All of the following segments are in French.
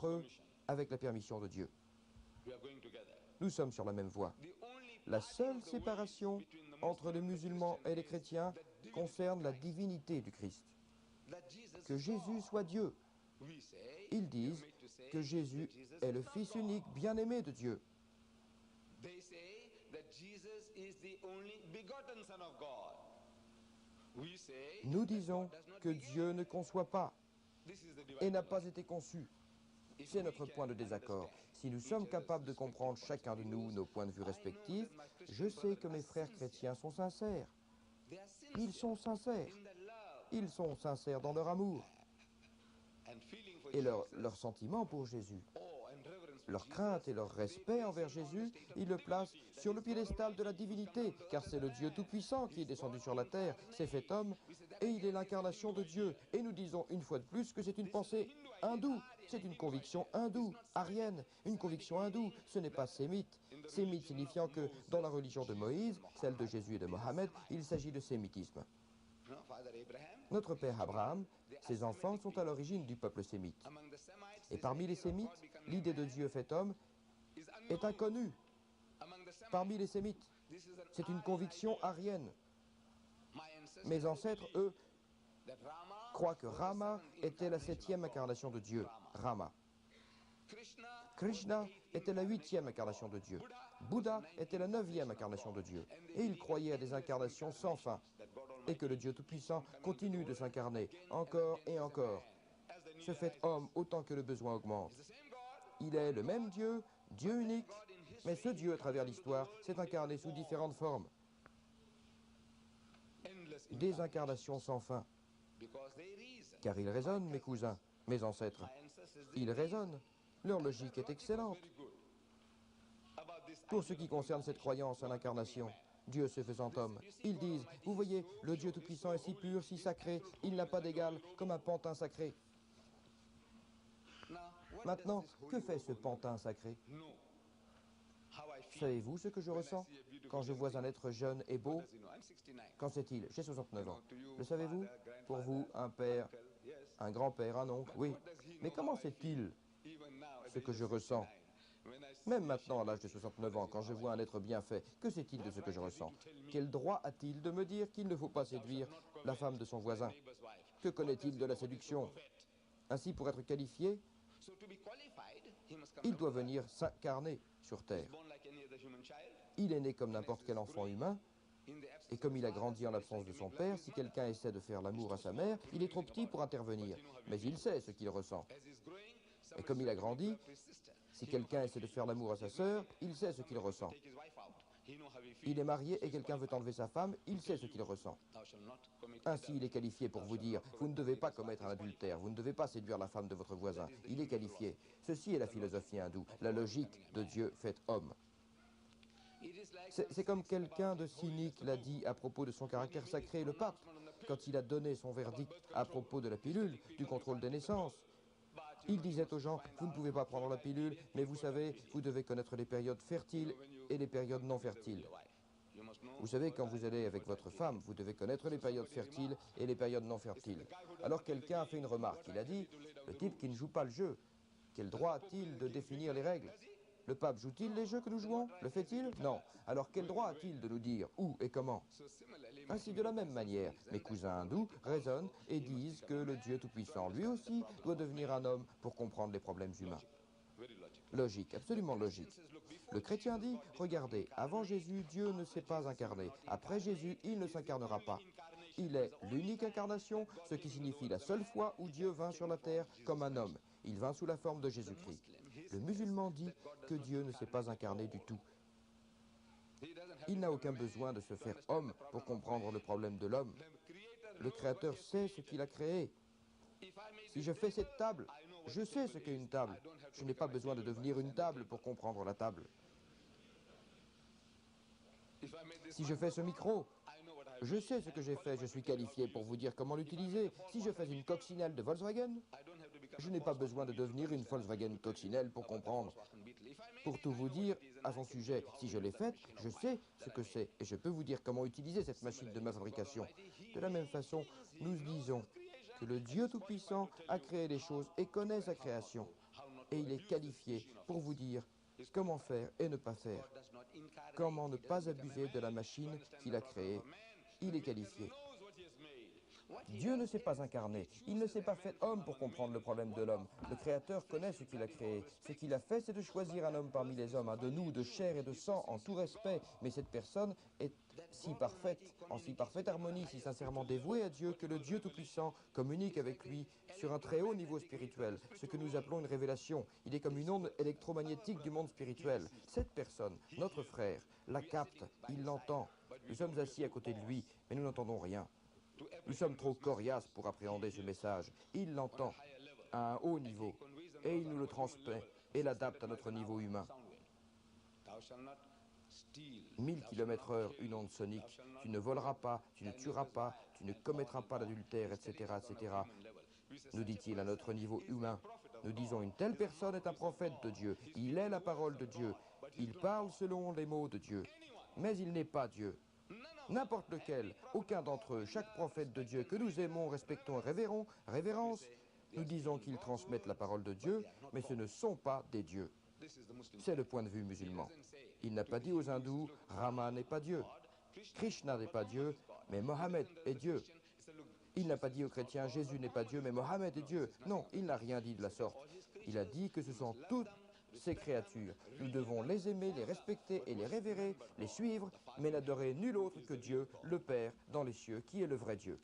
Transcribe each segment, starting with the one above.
entre eux avec la permission de Dieu. Nous sommes sur la même voie. La seule séparation entre les musulmans et les chrétiens concerne la divinité du Christ. Que Jésus soit Dieu. Ils disent que Jésus est le Fils unique bien-aimé de Dieu. Nous disons que Dieu ne conçoit pas et n'a pas été conçu. C'est notre point de désaccord. Si nous sommes capables de comprendre chacun de nous nos points de vue respectifs, je sais que mes frères chrétiens sont sincères. Ils sont sincères. Ils sont sincères dans leur amour et leur sentiment pour Jésus. Leur crainte et leur respect envers Jésus, ils le placent sur le piédestal de la divinité, car c'est le Dieu Tout-Puissant qui est descendu sur la terre, s'est fait homme, et il est l'incarnation de Dieu. Et nous disons une fois de plus que c'est une pensée hindoue, c'est une conviction hindoue, arienne, une conviction hindoue, ce n'est pas sémite. Sémite signifiant que dans la religion de Moïse, celle de Jésus et de Mohammed, il s'agit de sémitisme. Notre père Abraham, ses enfants sont à l'origine du peuple sémite. Et parmi les sémites, l'idée de Dieu fait homme est inconnue. Parmi les sémites, c'est une conviction arienne. Mes ancêtres, eux, croient que Rama était la 7e incarnation de Dieu, Rama. Krishna était la 8e incarnation de Dieu. Bouddha était la 9e incarnation de Dieu. Et ils croyaient à des incarnations sans fin. Et que le Dieu Tout-Puissant continue de s'incarner encore et encore. Se fait homme autant que le besoin augmente. Il est le même Dieu, Dieu unique, mais ce Dieu, à travers l'histoire, s'est incarné sous différentes formes. Des incarnations sans fin. Car ils raisonnent, mes cousins, mes ancêtres. Ils raisonnent. Leur logique est excellente. Pour ce qui concerne cette croyance à l'incarnation, Dieu se faisant homme, ils disent, vous voyez, le Dieu Tout-Puissant est si pur, si sacré, il n'a pas d'égal, comme un pantin sacré. Maintenant, que fait ce pantin sacré? Savez-vous ce que je ressens quand je vois un être jeune et beau? Qu'en sait-il? J'ai 69 ans. Le savez-vous? Pour vous, un père, un grand-père, un oncle, oui. Mais comment sait-il ce que je ressens? Même maintenant, à l'âge de 69 ans, quand je vois un être bien fait, que sait-il de ce que je ressens? Quel droit a-t-il de me dire qu'il ne faut pas séduire la femme de son voisin? Que connaît-il de la séduction? Ainsi, pour être qualifié, il doit venir s'incarner sur Terre. Il est né comme n'importe quel enfant humain, et comme il a grandi en l'absence de son père, si quelqu'un essaie de faire l'amour à sa mère, il est trop petit pour intervenir, mais il sait ce qu'il ressent. Et comme il a grandi, si quelqu'un essaie de faire l'amour à sa sœur, il sait ce qu'il ressent. Il est marié et quelqu'un veut enlever sa femme, il sait ce qu'il ressent. Ainsi, il est qualifié pour vous dire, vous ne devez pas commettre un adultère, vous ne devez pas séduire la femme de votre voisin. Il est qualifié. Ceci est la philosophie hindoue, la logique de Dieu fait homme. C'est comme quelqu'un de cynique l'a dit à propos de son caractère sacré, le pape, quand il a donné son verdict à propos de la pilule, du contrôle des naissances. Il disait aux gens, vous ne pouvez pas prendre la pilule, mais vous savez, vous devez connaître les périodes fertiles et les périodes non fertiles. Vous savez, quand vous allez avec votre femme, vous devez connaître les périodes fertiles et les périodes non fertiles. Alors quelqu'un a fait une remarque, il a dit, le type qui ne joue pas le jeu, quel droit a-t-il de définir les règles? Le pape joue-t-il les jeux que nous jouons? Le fait-il? Non. Alors quel droit a-t-il de nous dire où et comment? Ainsi, de la même manière, mes cousins hindous raisonnent et disent que le Dieu Tout-Puissant, lui aussi, doit devenir un homme pour comprendre les problèmes humains. Logique, absolument logique. Le chrétien dit, regardez, avant Jésus, Dieu ne s'est pas incarné. Après Jésus, il ne s'incarnera pas. Il est l'unique incarnation, ce qui signifie la seule fois où Dieu vint sur la terre comme un homme. Il vint sous la forme de Jésus-Christ. Le musulman dit que Dieu ne s'est pas incarné du tout. Il n'a aucun besoin de se faire homme pour comprendre le problème de l'homme. Le Créateur sait ce qu'il a créé. Si je fais cette table, je sais ce qu'est une table. Je n'ai pas besoin de devenir une table pour comprendre la table. Si je fais ce micro, je sais ce que j'ai fait, je suis qualifié pour vous dire comment l'utiliser. Si je fais une coccinelle de Volkswagen, je n'ai pas besoin de devenir une Volkswagen coccinelle pour comprendre. Pour tout vous dire, à son sujet, si je l'ai faite, je sais ce que c'est et je peux vous dire comment utiliser cette machine de ma fabrication. De la même façon, nous disons que le Dieu Tout-Puissant a créé les choses et connaît sa création. et il est qualifié pour vous dire comment faire et ne pas faire, comment ne pas abuser de la machine qu'il a créée. Il est qualifié. Dieu ne s'est pas incarné, il ne s'est pas fait homme pour comprendre le problème de l'homme. Le Créateur connaît ce qu'il a créé. Ce qu'il a fait, c'est de choisir un homme parmi les hommes, un de nous, de chair et de sang, en tout respect. Mais cette personne est si parfaite, en si parfaite harmonie, si sincèrement dévouée à Dieu, que le Dieu Tout-Puissant communique avec lui sur un très haut niveau spirituel, ce que nous appelons une révélation. Il est comme une onde électromagnétique du monde spirituel. Cette personne, notre frère, la capte, il l'entend. Nous sommes assis à côté de lui, mais nous n'entendons rien. Nous sommes trop coriaces pour appréhender ce message. Il l'entend à un haut niveau et il nous le transmet et l'adapte à notre niveau humain. 1000 km/h, une onde sonique. Tu ne voleras pas, tu ne tueras pas, tu ne commettras pas d'adultère, etc., etc. Nous dit-il à notre niveau humain. Nous disons une telle personne est un prophète de Dieu. Il est la parole de Dieu. Il parle selon les mots de Dieu. Mais il n'est pas Dieu. N'importe lequel, aucun d'entre eux, chaque prophète de Dieu que nous aimons, respectons et révérence, nous disons qu'ils transmettent la parole de Dieu, mais ce ne sont pas des dieux. C'est le point de vue musulman. Il n'a pas dit aux hindous, Rama n'est pas Dieu, Krishna n'est pas Dieu, mais Mohammed est Dieu. Il n'a pas dit aux chrétiens, Jésus n'est pas Dieu, mais Mohammed est Dieu. Non, il n'a rien dit de la sorte. Il a dit que ce sont toutes ces créatures. Nous devons les aimer, les respecter et les révérer, les suivre, mais n'adorer nul autre que Dieu, le Père, dans les cieux, qui est le vrai Dieu.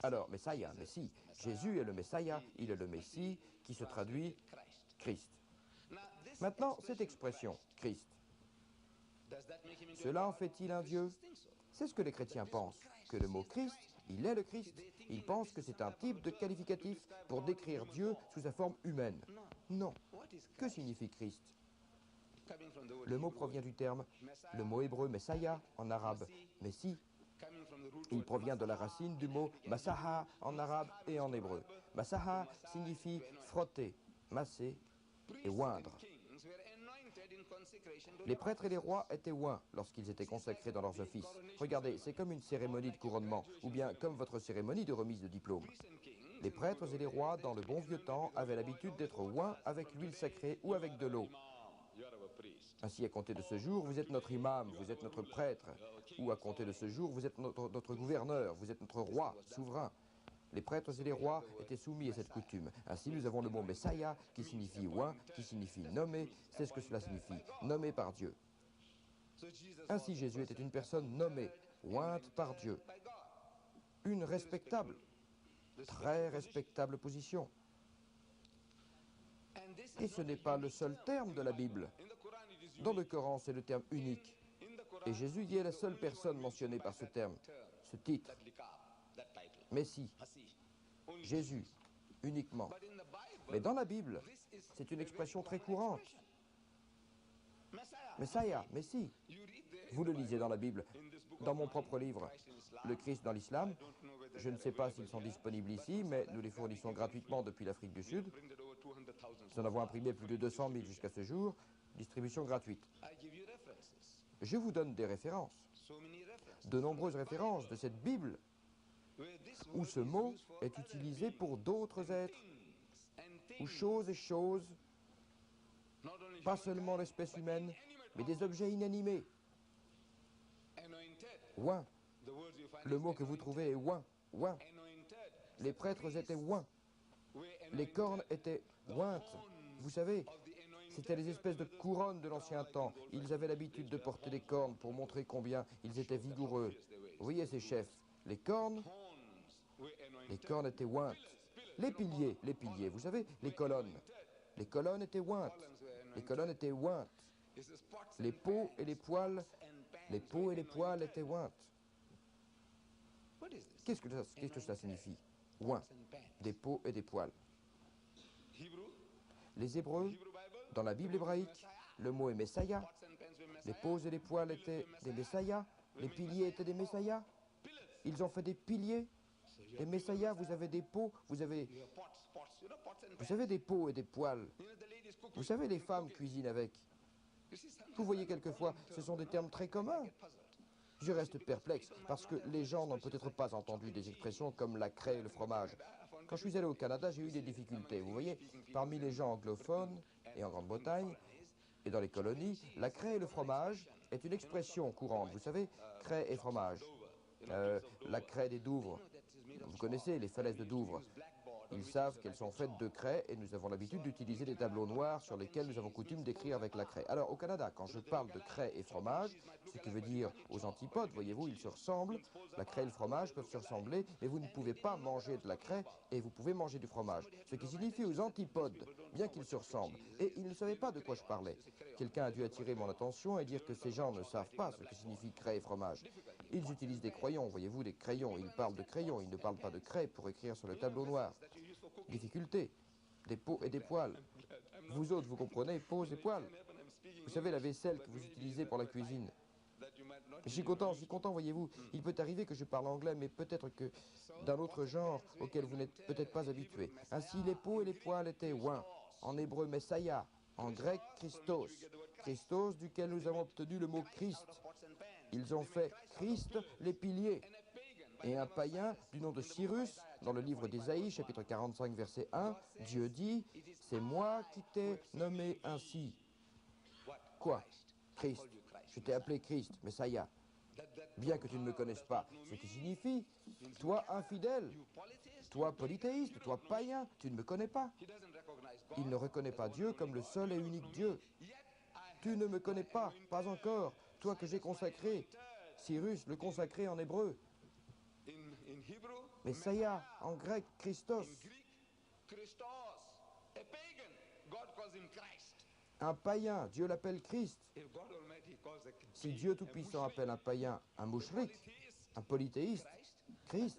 Alors, Messiah, Messie, Jésus est le Messiah, il est le Messie, qui se traduit Christ. Maintenant, cette expression, Christ, cela en fait-il un Dieu? C'est ce que les chrétiens pensent, que le mot Christ, il est le Christ. Ils pensent que c'est un type de qualificatif pour décrire Dieu sous sa forme humaine. Non. Que signifie Christ? Le mot provient du terme, le mot hébreu Messiah, en arabe, Messie. Il provient de la racine du mot Masaha en arabe et en hébreu. Masaha signifie frotter, masser et oindre. Les prêtres et les rois étaient oints lorsqu'ils étaient consacrés dans leurs offices. Regardez, c'est comme une cérémonie de couronnement, ou bien comme votre cérémonie de remise de diplôme. Les prêtres et les rois, dans le bon vieux temps, avaient l'habitude d'être oints avec l'huile sacrée ou avec de l'eau. Ainsi, à compter de ce jour, vous êtes notre imam, vous êtes notre prêtre. Ou à compter de ce jour, vous êtes notre gouverneur, vous êtes notre roi, souverain. Les prêtres et les rois étaient soumis à cette coutume. Ainsi, nous avons le mot Messiah, qui signifie oint, qui signifie nommé. C'est ce que cela signifie, nommé par Dieu. Ainsi, Jésus était une personne nommée, ointe par Dieu. Une respectable, très respectable position. Et ce n'est pas le seul terme de la Bible. Dans le Coran, c'est le terme unique. Et Jésus y est la seule personne mentionnée par ce terme, ce titre. Messie, Jésus, uniquement. Mais dans la Bible, c'est une expression très courante. Messiah, Messie. Vous le lisez dans la Bible, dans mon propre livre, Le Christ dans l'Islam. Je ne sais pas s'ils sont disponibles ici, mais nous les fournissons gratuitement depuis l'Afrique du Sud. Nous en avons imprimé plus de 200 000 jusqu'à ce jour. Distribution gratuite. Je vous donne des références, de nombreuses références de cette Bible, où ce mot est utilisé pour d'autres êtres, ou choses et choses, pas seulement l'espèce humaine, mais des objets inanimés. Oint. Le mot que vous trouvez est oint, oint. Les prêtres étaient oints. Les cornes étaient ointes. Vous savez, c'était les espèces de couronnes de l'ancien temps. Ils avaient l'habitude de porter des cornes pour montrer combien ils étaient vigoureux. Vous voyez ces chefs, les cornes étaient ointes. Les piliers, vous savez, les colonnes étaient ointes. Les colonnes étaient ointes. Les peaux et les poils étaient ointes. Qu'est-ce que cela signifie? Oint, des peaux et des poils. Les Hébreux, dans la Bible hébraïque, le mot est Messiah. Les peaux et les poils étaient des Messiahs. Les piliers étaient des Messiahs. Ils ont fait des piliers. Les Messiahs, vous avez des peaux, vous avez des peaux et des poils. Vous savez, les femmes cuisinent avec. Vous voyez quelquefois, ce sont des termes très communs. Je reste perplexe parce que les gens n'ont peut-être pas entendu des expressions comme la craie et le fromage. Quand je suis allé au Canada, j'ai eu des difficultés. Vous voyez, parmi les gens anglophones et en Grande-Bretagne et dans les colonies, la craie et le fromage est une expression courante. Vous savez, craie et fromage. La craie des Douvres. Vous connaissez les falaises de Douvres. Ils savent qu'elles sont faites de craie et nous avons l'habitude d'utiliser des tableaux noirs sur lesquels nous avons coutume d'écrire avec la craie. Alors au Canada, quand je parle de craie et fromage, ce qui veut dire aux antipodes, voyez-vous, ils se ressemblent, la craie et le fromage peuvent se ressembler, mais vous ne pouvez pas manger de la craie et vous pouvez manger du fromage. Ce qui signifie aux antipodes, bien qu'ils se ressemblent. Et ils ne savaient pas de quoi je parlais. Quelqu'un a dû attirer mon attention et dire que ces gens ne savent pas ce que signifie craie et fromage. Ils utilisent des crayons, voyez-vous, des crayons. Ils parlent de crayons, ils ne parlent pas de craie pour écrire sur le tableau noir. Difficulté, des pots et des poêles. Vous autres, vous comprenez, pots et poêles. Vous savez, la vaisselle que vous utilisez pour la cuisine. Je suis content, voyez-vous. Il peut arriver que je parle anglais, mais peut-être que d'un autre genre auquel vous n'êtes peut-être pas habitué. Ainsi, les pots et les poêles étaient ouin, en hébreu Messiah, en grec Christos, Christos duquel nous avons obtenu le mot Christ. Ils ont fait Christ les piliers. Et un païen du nom de Cyrus, dans le livre d'Ésaïe, chapitre 45, verset 1, Dieu dit, « C'est moi qui t'ai nommé ainsi. » Quoi? Christ. Je t'ai appelé Christ, Messiah. Bien que tu ne me connaisses pas, ce qui signifie, toi infidèle, toi polythéiste, toi païen, tu ne me connais pas. Il ne reconnaît pas Dieu comme le seul et unique Dieu. Tu ne me connais pas encore, toi que j'ai consacré, Cyrus, le consacré en hébreu. Messiah, en grec, Christos. Un païen, Dieu l'appelle Christ. Si Dieu Tout-Puissant appelle un païen un mouchrik, un polythéiste, Christ,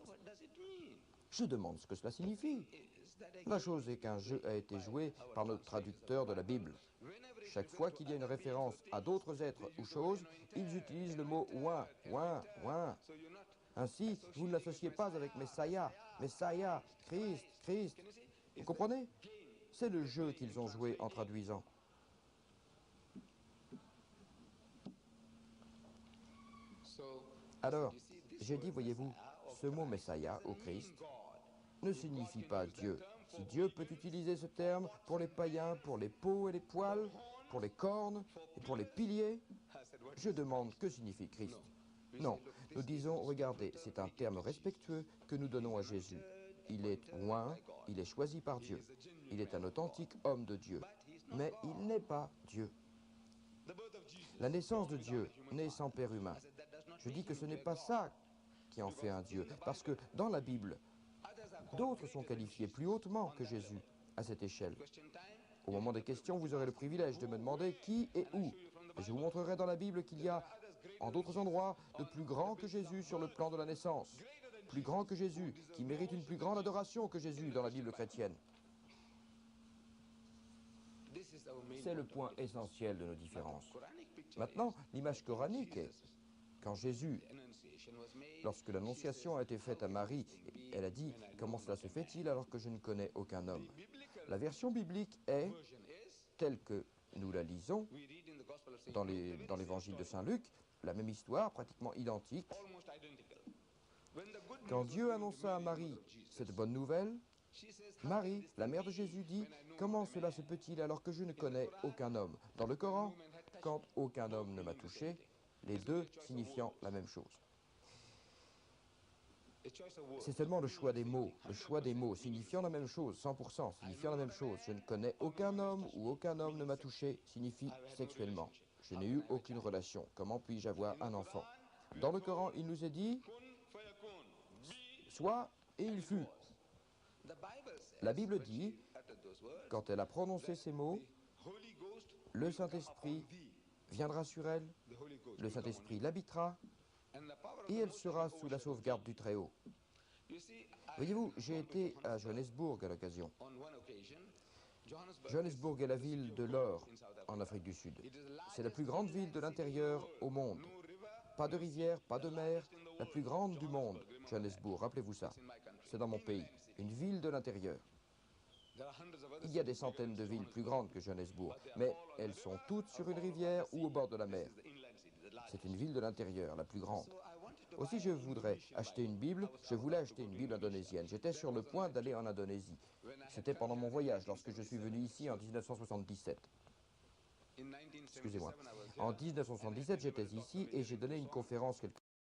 je demande ce que cela signifie. La chose est qu'un jeu a été joué par notre traducteur de la Bible. Chaque fois qu'il y a une référence à d'autres êtres ou choses, ils utilisent le mot ouin, ouin, ouin. Ainsi, vous ne l'associez pas avec Messiah, Messiah, Christ, Christ. Vous comprenez? C'est le jeu qu'ils ont joué en traduisant. Alors, j'ai dit, voyez-vous, ce mot Messiah, au Christ, ne signifie pas Dieu. Si Dieu peut utiliser ce terme pour les païens, pour les pots et les poêles, pour les cornes et pour les piliers, je demande que signifie Christ. Non, nous disons, regardez, c'est un terme respectueux que nous donnons à Jésus. Il est oint, il est choisi par Dieu. Il est un authentique homme de Dieu. Mais il n'est pas Dieu. La naissance de Dieu naît sans père humain. Je dis que ce n'est pas ça qui en fait un Dieu, parce que dans la Bible, d'autres sont qualifiés plus hautement que Jésus à cette échelle. Au moment des questions, vous aurez le privilège de me demander qui et où. Et je vous montrerai dans la Bible qu'il y a, en d'autres endroits, de plus grands que Jésus sur le plan de la naissance. Plus grand que Jésus, qui mérite une plus grande adoration que Jésus dans la Bible chrétienne. C'est le point essentiel de nos différences. Maintenant, l'image coranique est, quand Jésus, lorsque l'annonciation a été faite à Marie, elle a dit « Comment cela se fait-il alors que je ne connais aucun homme ?» La version biblique est, telle que nous la lisons dans l'évangile de Saint Luc, la même histoire, pratiquement identique. Quand Dieu annonça à Marie cette bonne nouvelle, Marie, la mère de Jésus, dit « Comment cela se peut-il alors que je ne connais aucun homme ?» Dans le Coran, quand aucun homme ne m'a touché, les deux signifiant la même chose. C'est seulement le choix des mots signifiant la même chose, 100%, signifiant la même chose. Je ne connais aucun homme ou aucun homme ne m'a touché signifie sexuellement. Je n'ai eu aucune relation. Comment puis-je avoir un enfant? Dans le Coran, il nous est dit « Soit et il fut ». La Bible dit, quand elle a prononcé ces mots, le Saint-Esprit viendra sur elle, le Saint-Esprit l'habitera, et elle sera sous la sauvegarde du Très-Haut. Voyez-vous, j'ai été à Johannesburg à l'occasion. Johannesburg est la ville de l'or en Afrique du Sud. C'est la plus grande ville de l'intérieur au monde. Pas de rivière, pas de mer, la plus grande du monde, Johannesburg, rappelez-vous ça. C'est dans mon pays, une ville de l'intérieur. Il y a des centaines de villes plus grandes que Johannesburg, mais elles sont toutes sur une rivière ou au bord de la mer. C'est une ville de l'intérieur, la plus grande. Aussi, je voulais acheter une Bible indonésienne. J'étais sur le point d'aller en Indonésie. C'était pendant mon voyage, lorsque je suis venu ici en 1977. Excusez-moi. En 1977, j'étais ici et j'ai donné une conférence quelque